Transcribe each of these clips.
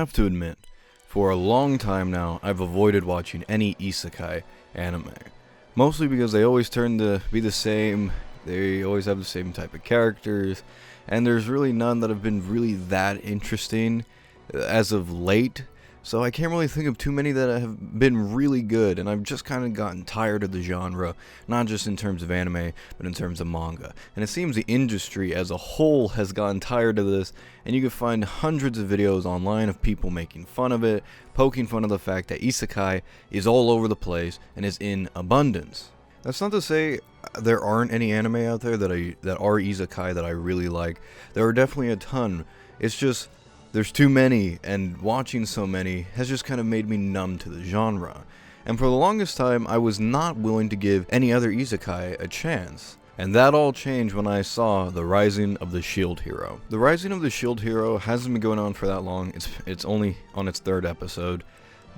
have to admit, for a long time now, I've avoided watching any Isekai anime. Mostly because they always turn to be the same, they always have the same type of characters, and there's really none that have been really that interesting as of late. So I can't really think of too many that have been really good, and I've just kind of gotten tired of the genre, not just in terms of anime, but in terms of manga. And it seems the industry as a whole has gotten tired of this, and you can find hundreds of videos online of people making fun of it, poking fun of the fact that Isekai is all over the place and is in abundance. That's not to say there aren't any anime out there that are Isekai that I really like. There are definitely a ton. It's just there's too many, and watching so many has just kind of made me numb to the genre. And for the longest time, I was not willing to give any other Isekai a chance. And that all changed when I saw The Rising of the Shield Hero. The Rising of the Shield Hero hasn't been going on for that long. It's only on its third episode.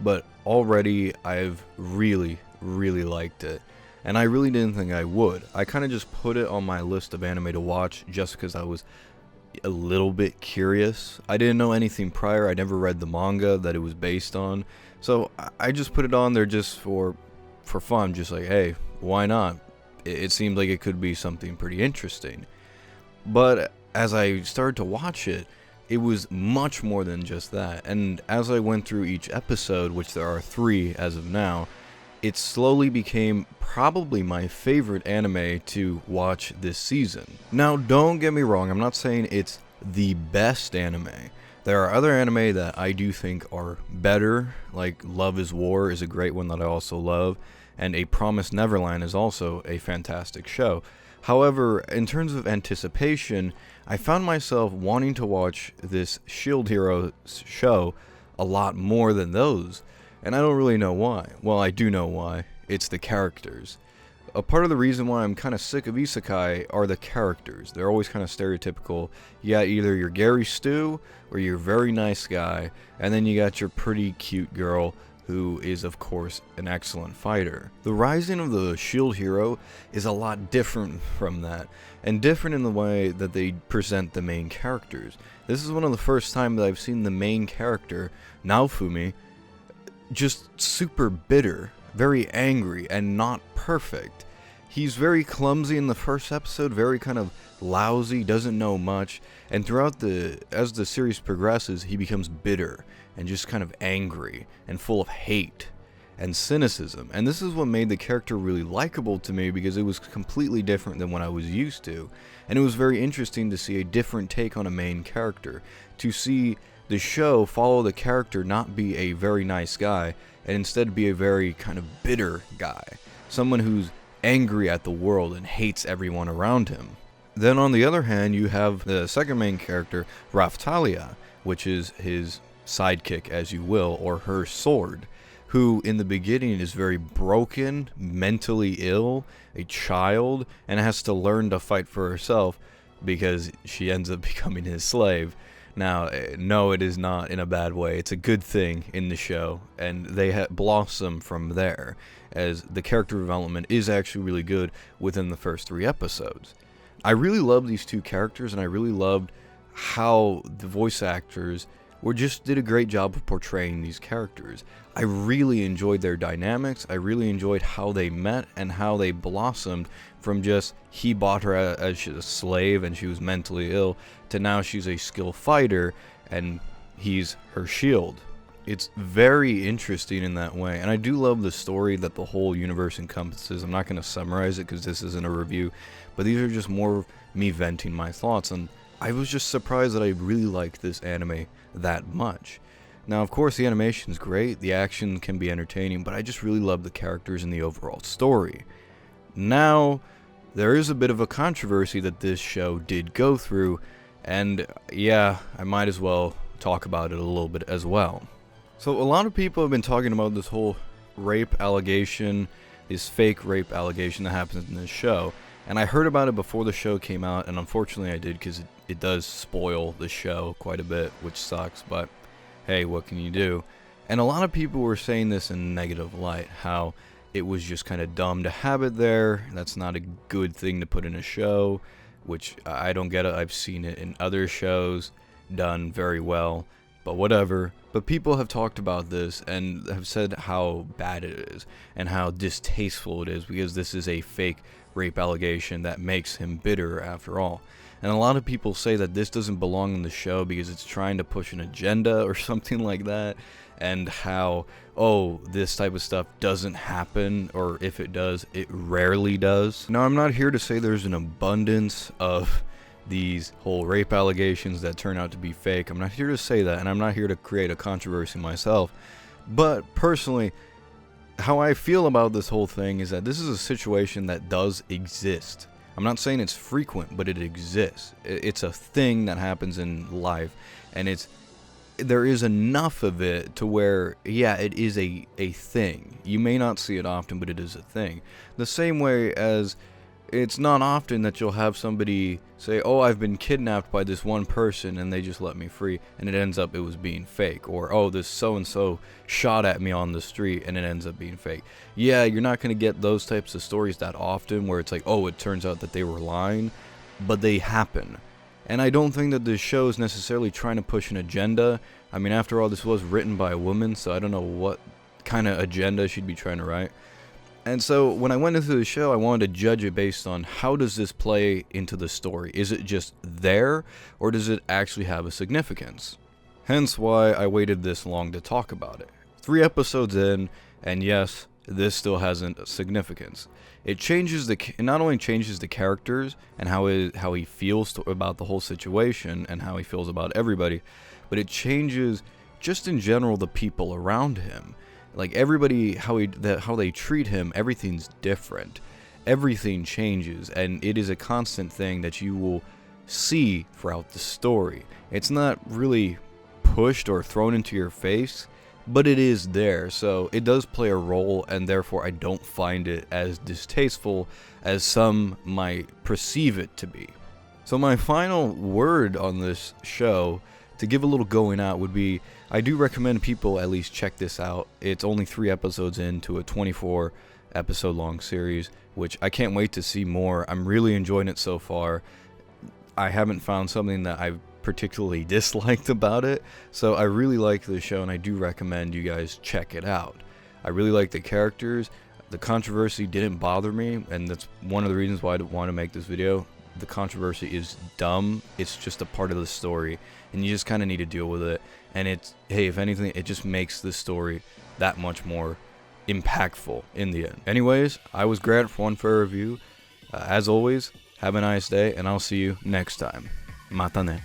But already I've really liked it. And I really didn't think I would. I kind of just put it on my list of anime to watch just because I was a little bit curious. I didn't know anything prior. I never read the manga that it was based on, so I just put it on there just for fun, just like, hey, why not? It seemed like it could be something pretty interesting. But as I started to watch it, it was much more than just that, and as I went through each episode, which there are 3 as of now, it slowly became probably my favorite anime to watch this season. Now, don't get me wrong, I'm not saying it's the best anime. There are other anime that I do think are better, like Love is War is a great one that I also love, and A Promised Neverland is also a fantastic show. However, in terms of anticipation, I found myself wanting to watch this Shield Hero show a lot more than those. And I don't really know why. Well, I do know why. It's the characters. A part of the reason why I'm kind of sick of Isekai are the characters. They're always kind of stereotypical. You got either your Gary Stu or your very nice guy, and then you got your pretty cute girl who is, of course, an excellent fighter. The Rising of the Shield Hero is a lot different from that, and different in the way that they present the main characters. This is one of the first times that I've seen the main character, Naofumi, just super bitter, very angry, and not perfect. He's very clumsy in the first episode, very kind of lousy, doesn't know much, and as the series progresses, he becomes bitter and just kind of angry and full of hate and cynicism. And this is what made the character really likable to me, because it was completely different than what I was used to. And it was very interesting to see a different take on a main character, to see the show follow the character not be a very nice guy, and instead be a very kind of bitter guy. Someone who's angry at the world and hates everyone around him. Then on the other hand, you have the second main character, Raftalia, which is his sidekick, as you will, or her sword, who in the beginning is very broken, mentally ill, a child, and has to learn to fight for herself because she ends up becoming his slave. Now, no, it is not in a bad way. It's a good thing in the show, and they blossom from there, as the character development is actually really good within the first 3 episodes. I really love these 2 characters, and I really loved how the voice actors did a great job of portraying these characters. I really enjoyed their dynamics. I really enjoyed how they met and how they blossomed from just he bought her as a slave and she was mentally ill, to now she's a skilled fighter and he's her shield. It's very interesting in that way, and I do love the story that the whole universe encompasses. I'm not going to summarize it because this isn't a review, but these are just more of me venting my thoughts, and I was just surprised that I really liked this anime that much. Now, of course, the animation's great, the action can be entertaining, but I just really love the characters and the overall story. Now, there is a bit of a controversy that this show did go through, and yeah, I might as well talk about it a little bit as well. So a lot of people have been talking about this whole rape allegation, this fake rape allegation that happens in this show, and I heard about it before the show came out, and unfortunately I did, because it does spoil the show quite a bit, which sucks, but hey, what can you do? And a lot of people were saying this in a negative light, how it was just kind of dumb to have it there, that's not a good thing to put in a show, which I don't get it. I've seen it in other shows done very well, but whatever. But people have talked about this and have said how bad it is and how distasteful it is, because this is a fake rape allegation that makes him bitter after all. And a lot of people say that this doesn't belong in the show because it's trying to push an agenda or something like that, and how, oh, this type of stuff doesn't happen, or if it does, it rarely does. Now, I'm not here to say there's an abundance of these whole rape allegations that turn out to be fake. I'm not here to say that, and I'm not here to create a controversy myself. But personally, how I feel about this whole thing is that this is a situation that does exist. I'm not saying it's frequent, but it exists. It's a thing that happens in life, and there is enough of it to where, yeah, it is a thing. You may not see it often, but it is a thing. The same way as it's not often that you'll have somebody say, oh, I've been kidnapped by this one person and they just let me free, and it ends up it was being fake. Or, oh, this so-and-so shot at me on the street and it ends up being fake. Yeah, you're not going to get those types of stories that often where it's like, oh, it turns out that they were lying, but they happen. And I don't think that this show is necessarily trying to push an agenda. I mean, after all, this was written by a woman, so I don't know what kind of agenda she'd be trying to write. And so when I went into the show, I wanted to judge it based on how does this play into the story? Is it just there, or does it actually have a significance? Hence why I waited this long to talk about it. 3 episodes in, and yes, this still hasn't a significance. It not only changes the characters and how he feels about the whole situation and how he feels about everybody, but it changes just in general the people around him. Like everybody, how they treat him, everything's different. Everything changes, and it is a constant thing that you will see throughout the story. It's not really pushed or thrown into your face, but it is there, so it does play a role, and therefore I don't find it as distasteful as some might perceive it to be. So my final word on this show, to give a little going out, would be I do recommend people at least check this out. It's only 3 episodes into a 24 episode long series, which I can't wait to see more. I'm really enjoying it so far. I haven't found something that I've particularly disliked about it, so I really like the show, and I do recommend you guys check it out. I really like the characters. The controversy didn't bother me, and that's one of the reasons why I want to make this video. The controversy is dumb. It's just a part of the story, and you just kind of need to deal with it. And hey, if anything, it just makes the story that much more impactful in the end. Anyways, I was Grant for One Fair Review. As always, have a nice day, and I'll see you next time. Mata ne.